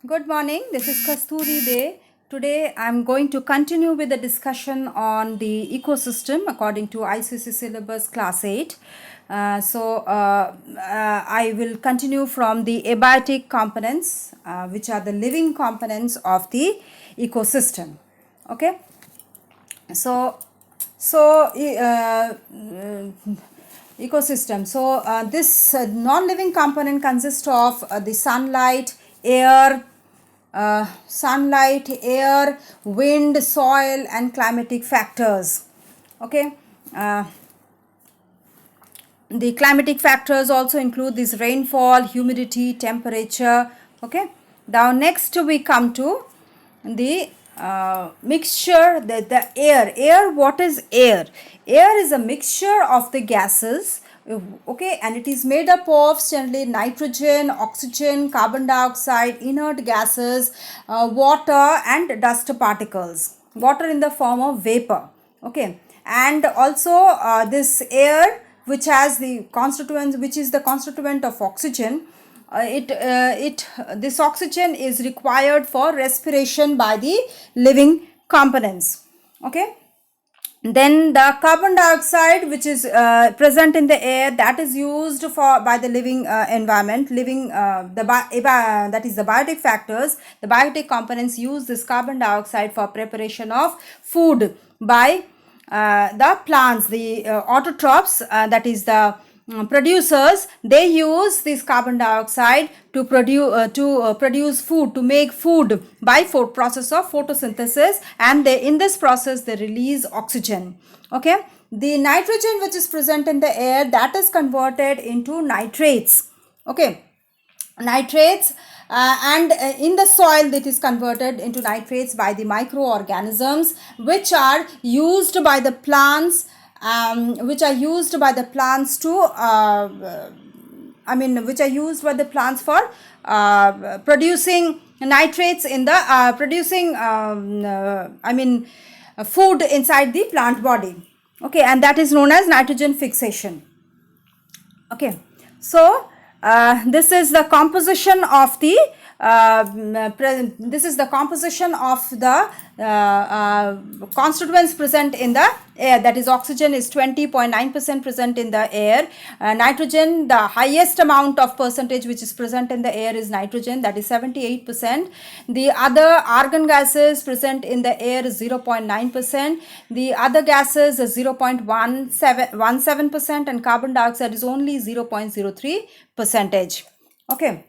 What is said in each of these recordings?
Good morning. This is Kasturi Day. Today I'm going to continue with the discussion on the ecosystem according to ICC syllabus class 8. I will continue from the abiotic components, which are the living components of the ecosystem. Okay. So, so ecosystem. This non-living component consists of the sunlight, air, wind, soil, and climatic factors. Okay. Uh, the climatic factors also include this rainfall, humidity, temperature. Okay. Now next we come to the mixture, the air. What is air? Air is a mixture of the gases, okay, and it is made up of generally nitrogen, oxygen, carbon dioxide, inert gases, water, and dust particles. Water in the form of vapor, okay, and also this air, which has the constituents, which is the constituent of oxygen. This oxygen is required for respiration by the living components. Okay. Then the carbon dioxide, which is present in the air, that is used for by the living environment, that is the biotic factors. The biotic components use this carbon dioxide for preparation of food by the plants, the autotrophs, that is the producers. They use this carbon dioxide to produce food, to make food by process of photosynthesis, and in this process they release oxygen. Okay. The nitrogen which is present in the air, that is converted into nitrates. Okay. Nitrates, and in the soil it is converted into nitrates by the microorganisms, which are used by the plants, which are used by the plants for producing nitrates in the food inside the plant body. Okay, and that is known as nitrogen fixation. Okay. So this is the composition of the constituents present in the air. That is, oxygen is 20.9% present in the air. Nitrogen, the highest amount of percentage which is present in the air is nitrogen, that is 78%. The other argon gases present in the air is 0.9%. The other gases is 0.17%, and carbon dioxide is only 0.03 percentage. Okay.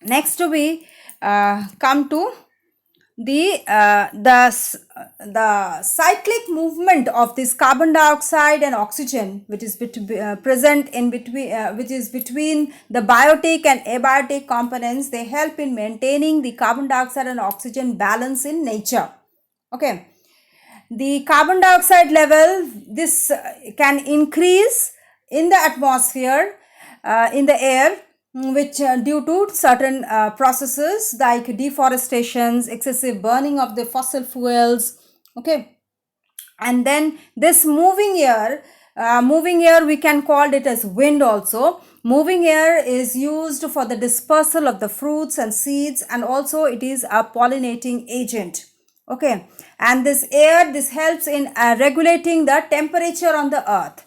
Next we come to the cyclic movement of this carbon dioxide and oxygen, which is present in between, which is between the biotic and abiotic components. They help in maintaining the carbon dioxide and oxygen balance in nature. Okay. The carbon dioxide level, this can increase in the atmosphere, in the air, which due to certain processes like deforestations, excessive burning of the fossil fuels. Okay. And then this moving air, we can call it as wind also. Moving air is used for the dispersal of the fruits and seeds, and also it is a pollinating agent. Okay. And this air, this helps in regulating the temperature on the earth.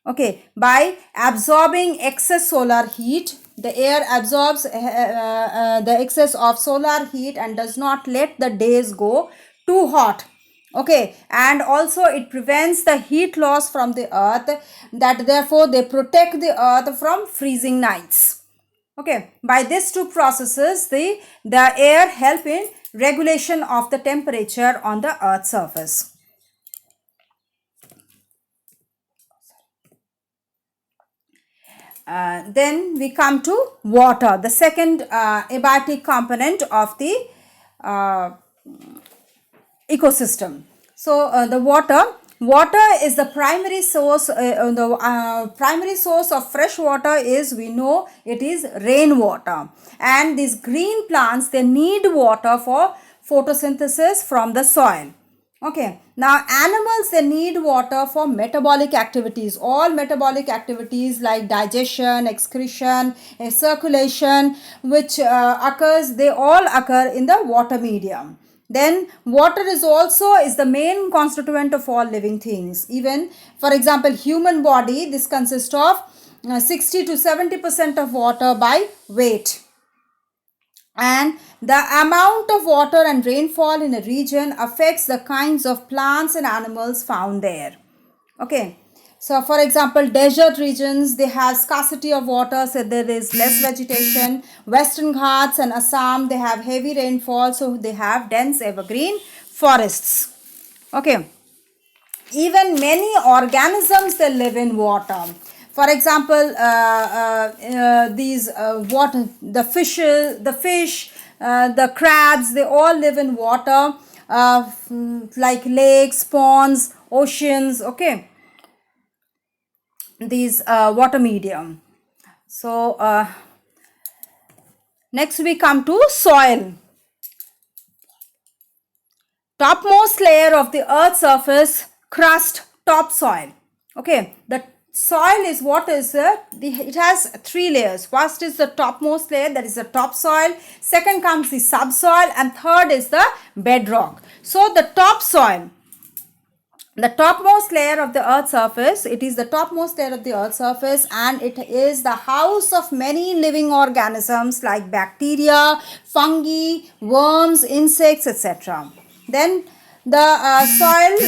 Okay. By absorbing excess solar heat, the air absorbs the excess of solar heat and does not let the days go too hot. Okay. And also it prevents the heat loss from the earth, that therefore they protect the earth from freezing nights. Okay. By these two processes, the air help in regulation of the temperature on the earth's surface. Then we come to water, the second abiotic component of the ecosystem. So the water is the primary source. The primary source of fresh water is, we know, it is rainwater. And these green plants, they need water for photosynthesis from the soil. Okay, now animals, they need water for metabolic activities. All metabolic activities like digestion, excretion, circulation, which occurs, they all occur in the water medium. Then water is the main constituent of all living things. Even for example, human body, this consists of 60 to 70% of water by weight, and the amount of water and rainfall in a region affects the kinds of plants and animals found there. Okay, so for example, desert regions, they have scarcity of water, so there is less vegetation. Western Ghats and Assam, they have heavy rainfall, so they have dense evergreen forests. Okay, even many organisms, they live in water. For example, these water, the fish, the crabs, they all live in water, like lakes, ponds, oceans. Okay, these water medium. So next we come to soil. Topmost layer of the earth's surface, crust, topsoil. Okay, the soil is what is it has three layers. First is the topmost layer, that is the topsoil. Second comes the subsoil, and third is the bedrock. So the topsoil, the topmost layer of the earth's surface, it is the topmost layer of the earth's surface, and it is the house of many living organisms like bacteria, fungi, worms, insects, etc. Then the soil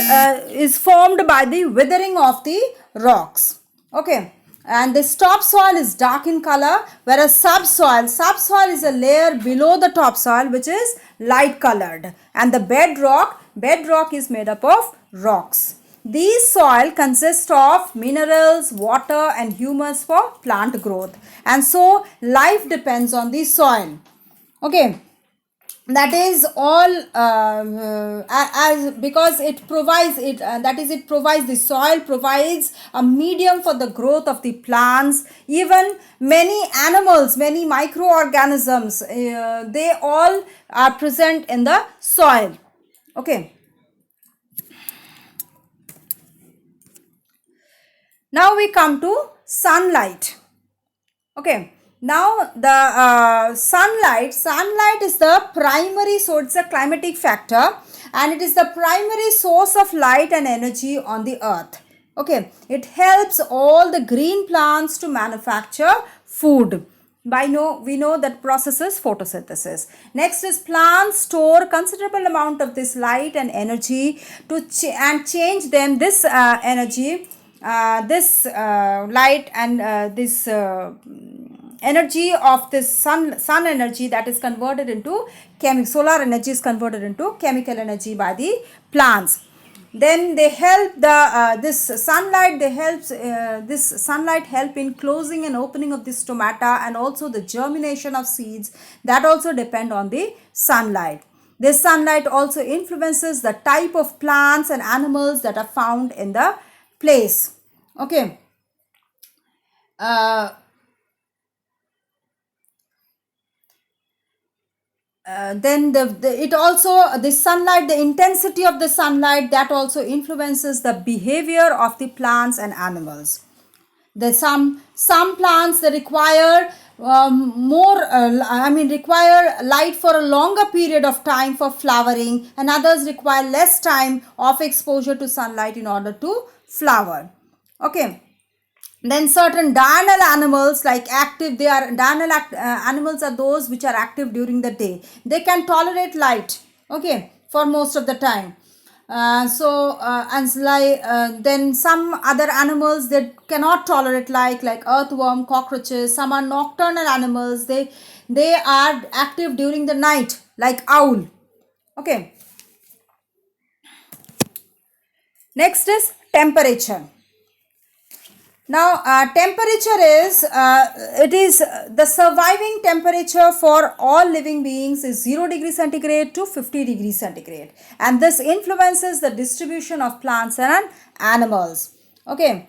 is formed by the withering of the rocks. Okay, and this topsoil is dark in color, whereas subsoil is a layer below the topsoil which is light colored, and the bedrock is made up of rocks. These soil consist of minerals, water, and humus for plant growth, and so life depends on the soil. Okay, that is all as because it provides it that is, it provides, the soil provides a medium for the growth of the plants. Even many animals, many microorganisms, they all are present in the soil. Okay, now we come to sunlight. Okay, now the sunlight is the primary source, it's a climatic factor, and it is the primary source of light and energy on the earth. Okay, it helps all the green plants to manufacture food. We know that process is photosynthesis. Next is plants store considerable amount of this light and energy to change them, this energy, this light and this energy of this sun energy, that is converted into solar energy is converted into chemical energy by the plants. Then they help this sunlight help in closing and opening of the stomata, and also the germination of seeds, that also depend on the sunlight. This sunlight also influences the type of plants and animals that are found in the place. Okay, then the sunlight, the intensity of the sunlight, that also influences the behavior of the plants and animals. Some plants, they require require light for a longer period of time for flowering, and others require less time of exposure to sunlight in order to flower. Okay, then certain diurnal animals, like animals are those which are active during the day. They can tolerate light, okay, for most of the time. Then some other animals that cannot tolerate light, like earthworm, cockroaches. Some are nocturnal animals. They are active during the night, like owl. Okay, next is temperature. Now, temperature is the surviving temperature for all living beings is 0 degree centigrade to 50 degrees centigrade, and this influences the distribution of plants and animals. Okay,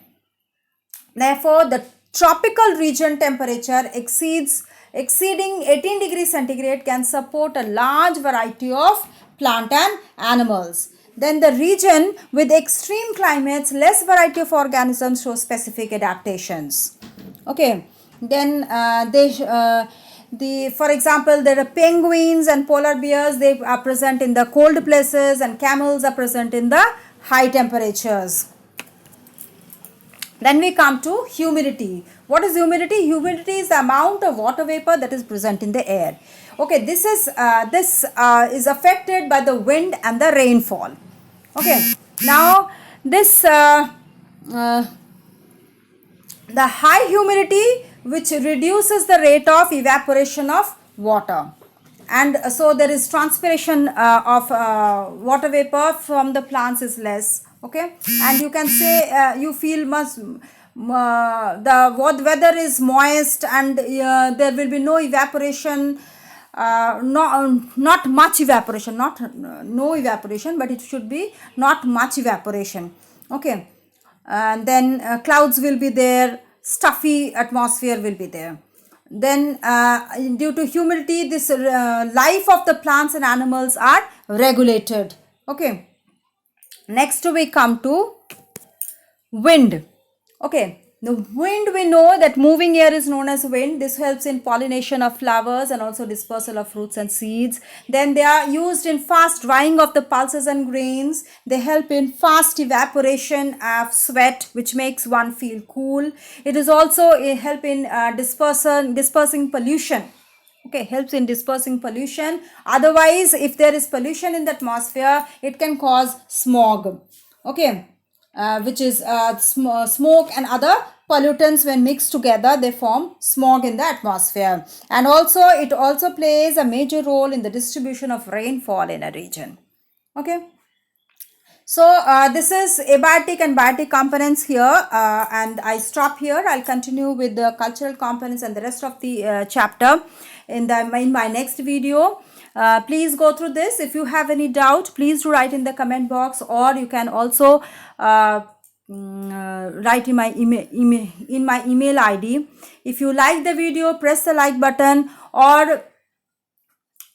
therefore the tropical region temperature exceeding 18 degrees centigrade can support a large variety of plant and animals. Then the region with extreme climates, less variety of organisms show specific adaptations. Okay. Then for example, there are penguins and polar bears. They are present in the cold places, and camels are present in the high temperatures. Then we come to humidity. What is humidity? Humidity is the amount of water vapor that is present in the air. Okay, this is affected by the wind and the rainfall. Okay, now this the high humidity, which reduces the rate of evaporation of water, and so there is transpiration of water vapor from the plants is less. Okay, and you can say you feel much the weather is moist, and there will be no evaporation, not much evaporation, not no evaporation, but it should be not much evaporation. Okay, and then clouds will be there, stuffy atmosphere will be there. Then due to humidity, this life of the plants and animals are regulated. Okay, next we come to wind. Okay, the wind, we know that moving air is known as wind. This helps in pollination of flowers and also dispersal of fruits and seeds. Then they are used in fast drying of the pulses and grains. They help in fast evaporation of sweat, which makes one feel cool. It is also a help in dispersing pollution. Okay, helps in dispersing pollution. Otherwise, if there is pollution in the atmosphere, it can cause smog. Okay, which is smoke and other pollutants. When mixed together, they form smog in the atmosphere. And also it also plays a major role in the distribution of rainfall in a region. Okay, so this is abiotic and biotic components here, and I stop here. I'll continue with the cultural components and the rest of the chapter in my next video. Please go through this. If you have any doubt, please do write in the comment box, or you can also write in my email ID. If you like the video, press the like button, or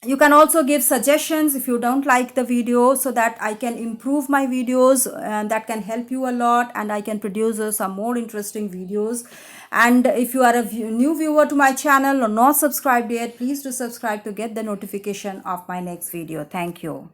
you can also give suggestions if you don't like the video, so that I can improve my videos, and that can help you a lot, and I can produce some more interesting videos. And if you are a new viewer to my channel or not subscribed yet, please do subscribe to get the notification of my next video. Thank you.